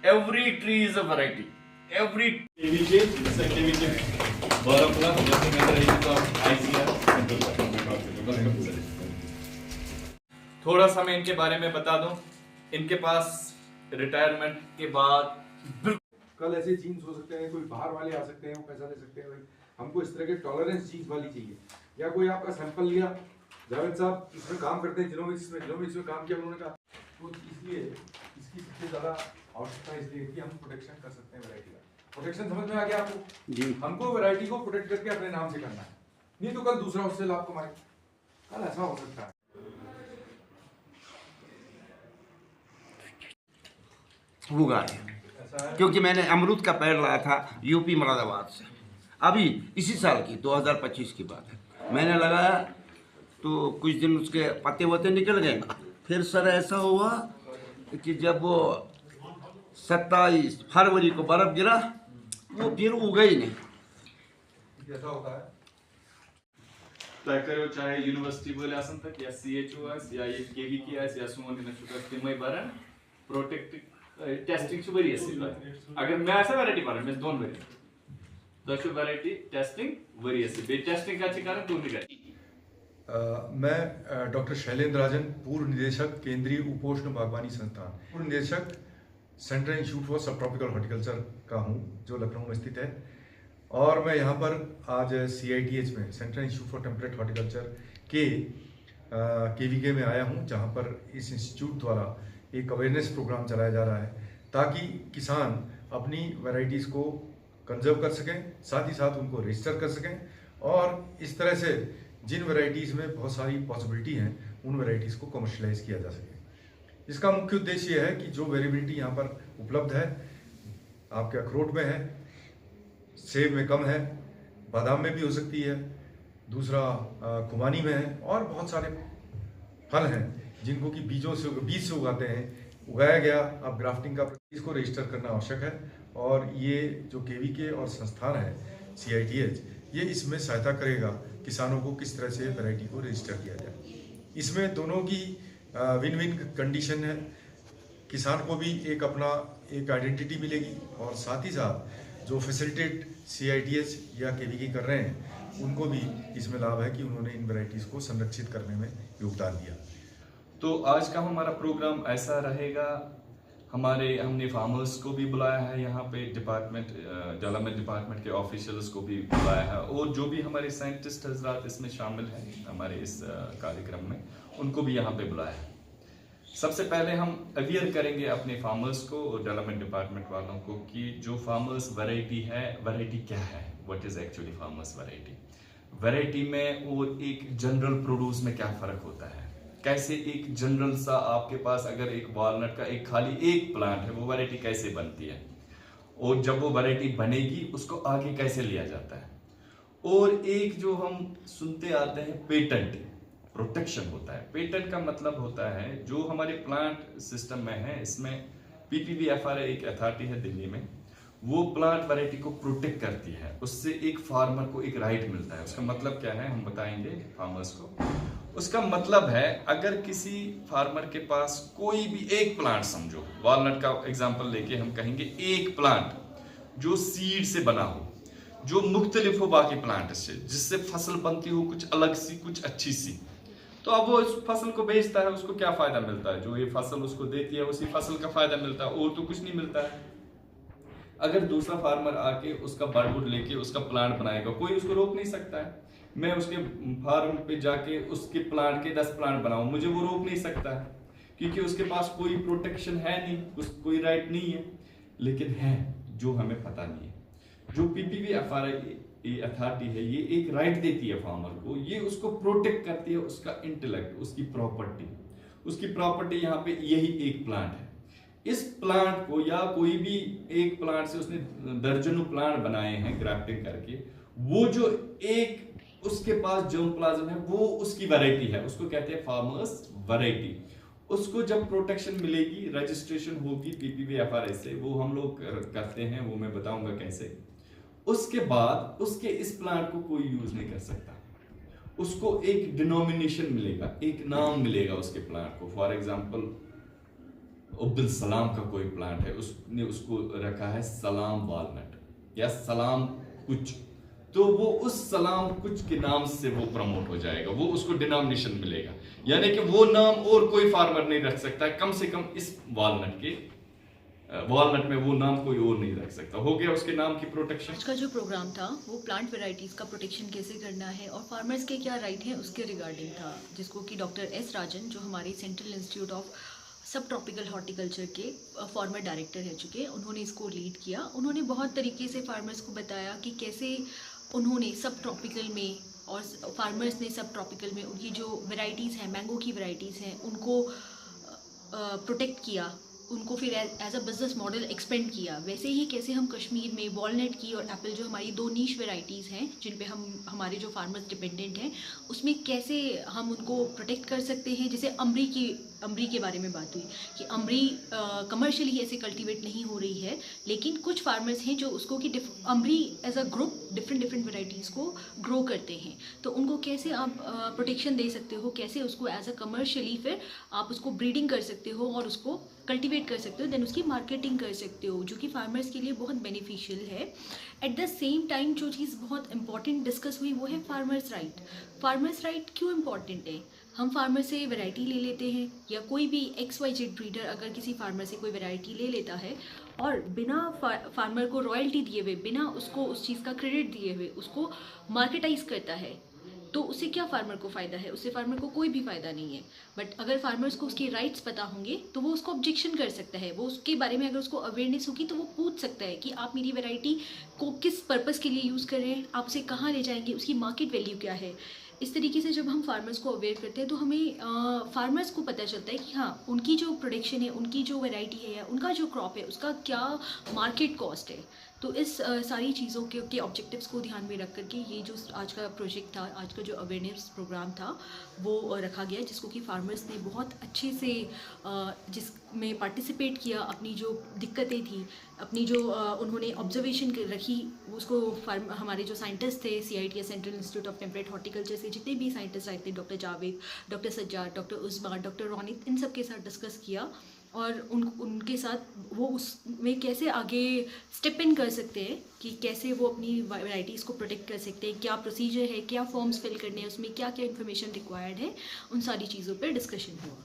Every tree is a variety. Every KVK जैसे KVK Baramulla जैसे मैं रही तो आईसीआर थोड़ा सा मैं इनके बारे में बता दूं। इनके पास रिटायरमेंट के बाद कल ऐसे जीन्स हो सकते हैं, कोई बाहर वाले आ सकते हैं, वो पैसा ले सकते हैं, भाई हमको इस तरह के टॉलरेंस जीन्स वाली चाहिए। या कोई आपका सैंपल लिया, जावेद साहब इसमें काम करते हैं, जिन्होंने इसमें काम किया, उन्होंने कहा तो इसलिए इसकी सबसे ज़्यादा आवश्यकता इसलिए कि हम प्रोटेक्शन कर सकते हैं वैरायटी का। प्रोटेक्शन समझ में आ गया आपको जी? हमको वैरायटी को प्रोटेक्ट करके अपने नाम से करना है, नहीं तो कल दूसरा उससे लाभ कमाए। कल ऐसा हो सकता है। वो गाय क्योंकि मैंने अमरूद का पेड़ लाया था यूपी मुरादाबाद से, अभी इसी साल की 2025 की बात है। मैंने लगाया तो कुछ दिन उसके पत्ते वत्ते निकल गए। फिर सर ऐसा हुआ कि जब वो 27 फरवरी को बर्फ गिरा, वो फिर उगा ही नहीं। ऐसा होता है तय करो चाहे यूनिवर्सिटी बोले आसन तक या सीएचओ या ये केवीके या सोन इन शुगर तिमय बरन प्रोटेक्ट टेस्टिंग छु बरी असिल अगर मैं ऐसा वैरायटी पर मैं दोन वरी तो छु वैरायटी टेस्टिंग वरी असिल बे टेस्टिंग का कारण दोन कर मैं डॉक्टर शैलेंद्र राजन, पूर्व निदेशक केंद्रीय उपोष्ण बागवानी संस्थान, पूर्व निदेशक सेंट्रल इंस्टीट्यूट फॉर सब ट्रॉपिकल हॉर्टिकल्चर का हूँ, जो लखनऊ में स्थित है। और मैं यहाँ पर आज CITH में central institute for temperate horticulture के KVK में आया हूँ, जहाँ पर इस इंस्टीट्यूट द्वारा एक अवेयरनेस प्रोग्राम चलाया जा रहा है ताकि किसान अपनी वैरायटीज़ को कंजर्व कर सकें, साथ ही साथ उनको रजिस्टर कर सकें और इस तरह से जिन वैरायटीज़ में बहुत सारी पॉसिबिलिटी हैं उन वैरायटीज़ को कमर्शलाइज किया जा सके। इसका मुख्य उद्देश्य यह है कि जो वेरिएबिलिटी यहाँ पर उपलब्ध है, आपके अखरोट में है, सेब में कम है, बादाम में भी हो सकती है, दूसरा खुबानी में है और बहुत सारे फल हैं जिनको कि बीज से उगाते हैं, उगाया गया। अब ग्राफ्टिंग का इसको रजिस्टर करना आवश्यक है और ये जो KVK और संस्थान है CITH, ये इसमें सहायता करेगा किसानों को किस तरह से वैरायटी को रजिस्टर किया जाए। इसमें दोनों की विन विन कंडीशन है। किसान को भी एक अपना एक आइडेंटिटी मिलेगी और साथ ही साथ जो फैसिलिटेट CITH या KVK कर रहे हैं उनको भी इसमें लाभ है कि उन्होंने इन वैरायटीज़ को संरक्षित करने में योगदान दिया। तो आज का हमारा प्रोग्राम ऐसा रहेगा। हमने फार्मर्स को भी बुलाया है, यहाँ पे डिपार्टमेंट डेवलपमेंट डिपार्टमेंट के ऑफिशियल्स को भी बुलाया है और जो भी हमारे साइंटिस्ट हजरात इसमें शामिल हैं हमारे इस कार्यक्रम में, उनको भी यहाँ पे बुलाया है। सबसे पहले हम अवेयर करेंगे अपने फार्मर्स को और डेवलपमेंट डिपार्टमेंट वालों को कि जो फार्मर्स वैरायटी है, वैरायटी क्या है, what is actually farmers variety में और एक जनरल प्रोड्यूस में क्या फर्क होता है। कैसे एक जनरल सा आपके पास अगर एक वॉलनट का एक खाली एक प्लांट है, वो वैरायटी कैसे बनती है और जब वो वैरायटी बनेगी उसको आगे कैसे लिया जाता है। और एक जो हम सुनते आते हैं पेटेंट प्रोटेक्शन होता है। पेटेंट का मतलब होता है जो हमारे प्लांट सिस्टम में है, इसमें PPVFR एक अथॉरिटी है दिल्ली में, वो प्लांट वैरायटी को प्रोटेक्ट करती है। उससे एक फार्मर को एक राइट मिलता है। उसका मतलब क्या है हम बताएंगे फार्मर्स को। उसका मतलब है अगर किसी फार्मर के पास कोई भी एक प्लांट, समझो वॉलनट का एग्जांपल लेके हम कहेंगे, एक प्लांट जो सीड से बना हो, जो मुख्तलिफ हो बाकी प्लांट से, जिससे फसल बनती हो कुछ अलग सी, कुछ अच्छी सी, तो अब वो इस फसल को बेचता है, उसको क्या फायदा मिलता है? जो ये फसल उसको देती है उसी फसल का फायदा मिलता है और तो कुछ नहीं मिलता है। अगर दूसरा फार्मर आके उसका बर्डवुड लेके उसका प्लांट बनाएगा, कोई उसको रोक नहीं सकता है। मैं उसके फार्म पे जाके उसके प्लांट के 10 प्लांट बनाऊं, मुझे वो रोक नहीं सकता है क्योंकि उसके पास कोई प्रोटेक्शन है नहीं, कोई राइट नहीं है। लेकिन है जो हमें पता नहीं है। जो PPVFR अथॉरिटी है, ये एक राइट देती है फार्मर को, ये उसको प्रोटेक्ट करती है, उसका इंटेलेक्ट, उसकी प्रॉपर्टी यहाँ पे यही एक प्लांट है। इस प्लांट को या कोई भी एक प्लांट से उसने दर्जनों प्लांट बनाए हैं ग्राफ्टिंग करके, वो जो एक उसके पास जर्मप्लाज्म है वो उसकी वैरायटी है, उसको कहते हैं फार्मर्स वैरायटी। उसको जब प्रोटेक्शन मिलेगी, रजिस्ट्रेशन होगी PPVFR से, वो हम लोग करते हैं, वो मैं बताऊंगा कैसे। उसके बाद उसके इस प्लांट को कोई यूज नहीं कर सकता। उसको एक डिनोमिनेशन मिलेगा, एक नाम मिलेगा उसके प्लांट को। फॉर एग्जांपल उब्बिल सलाम का कोई प्लांट है, उसने उसको रखा है सलाम वालनट या सलाम कुछ, तो वो उस सलाम कुछ के नाम से वो प्रमोट हो जाएगा, वो उसको डिनोमिनेशन मिलेगा, यानी कि वो नाम और कोई फार्मर नहीं रख सकता, कम से कम इस वालनट में वो नाम कोई और नहीं रख सकता। हो गया उसके नाम की प्रोटेक्शन। आज का जो प्रोग्राम था वो प्लांट वैरायटीज़ का प्रोटेक्शन कैसे करना है और फार्मर्स के क्या राइट हैं उसके रिगार्डिंग था, जिसको कि डॉक्टर एस राजन, जो हमारे सेंट्रल इंस्टीट्यूट ऑफ सब ट्रॉपिकल हॉर्टिकल्चर के फॉर्मर डायरेक्टर रह चुके हैं, उन्होंने इसको लीड किया। उन्होंने बहुत तरीके से फार्मर्स को बताया कि कैसे उन्होंने सब ट्रॉपिकल में और फार्मर्स ने सब ट्रॉपिकल में उनकी जो वैरायटीज़ हैं, मैंगो की वैरायटीज़ हैं, उनको प्रोटेक्ट किया, उनको फिर as a business model expand किया। वैसे ही कैसे हम कश्मीर में वॉलनट की और एप्पल, जो हमारी दो नीश वैरायटीज़ हैं जिन पे हमारे जो फार्मर्स डिपेंडेंट हैं, उसमें कैसे हम उनको प्रोटेक्ट कर सकते हैं। जैसे अम्बरी के बारे में बात हुई कि अम्बरी कमर्शियली ऐसे कल्टीवेट नहीं हो रही है, लेकिन कुछ फार्मर्स हैं जो उसको कि अम्बरी as a group different varieties को ग्रो करते हैं, तो उनको कैसे आप प्रोटेक्शन दे सकते हो, कैसे उसको एज अ कमर्शियली फिर आप उसको ब्रीडिंग कर सकते हो और उसको कल्टीवेट कर सकते हो, देन उसकी मार्केटिंग कर सकते हो, जो कि फार्मर्स के लिए बहुत बेनिफिशियल है। एट द सेम टाइम जो चीज़ बहुत इंपॉर्टेंट डिस्कस हुई वो है फार्मर्स राइट। फार्मर्स राइट क्यों इम्पॉर्टेंट है? हम फार्मर से वैरायटी ले लेते हैं, या कोई भी XYZ ब्रीडर अगर किसी फार्मर से कोई वैरायटी ले लेता है और बिना फार्मर को रॉयल्टी दिए हुए, बिना उसको उस चीज़ का क्रेडिट दिए हुए उसको मार्केटाइज करता है, तो उससे क्या फार्मर को फ़ायदा है? उससे फार्मर को कोई भी फ़ायदा नहीं है। बट अगर फार्मर्स को उसके राइट्स पता होंगे तो वो उसको ऑब्जेक्शन कर सकता है, वो उसके बारे में अगर उसको अवेयरनेस होगी तो वो पूछ सकता है कि आप मेरी वैरायटी को किस पर्पज़ के लिए यूज़ कर रहे हैं, आप उसे कहाँ ले जाएंगे, उसकी मार्केट वैल्यू क्या है। इस तरीके से जब हम फार्मर्स को अवेयर करते हैं तो हमें फार्मर्स को पता चलता है कि हाँ, उनकी जो प्रोडक्शन है, उनकी जो वैरायटी है या उनका जो क्रॉप है, उसका क्या मार्केट कॉस्ट है। तो इस सारी चीज़ों के ऑब्जेक्टिव्स को ध्यान में रख करके ये जो आज का प्रोजेक्ट था, आज का जो अवेयरनेस प्रोग्राम था वो रखा गया, जिसको कि फार्मर्स ने बहुत अच्छे से जिसमें पार्टिसिपेट किया, अपनी जो दिक्कतें थी, अपनी जो उन्होंने ऑब्जर्वेशन रखी, उसको हमारे जो साइंटिस्ट थे CITS central institute of temperate horticulture से जितने भी साइंटिस्ट आए थे, doctor Javed, doctor Sajjad, doctor Usman, doctor Ronit, इन सब के साथ डिस्कस किया और उनके साथ वो उसमें कैसे आगे स्टेप इन कर सकते हैं कि कैसे वो अपनी वैरायटीज़ को प्रोटेक्ट कर सकते हैं, क्या प्रोसीजर है, क्या फॉर्म्स फिल करने हैं, उसमें क्या क्या इन्फॉर्मेशन रिक्वायर्ड है, उन सारी चीज़ों पर डिस्कशन हुआ।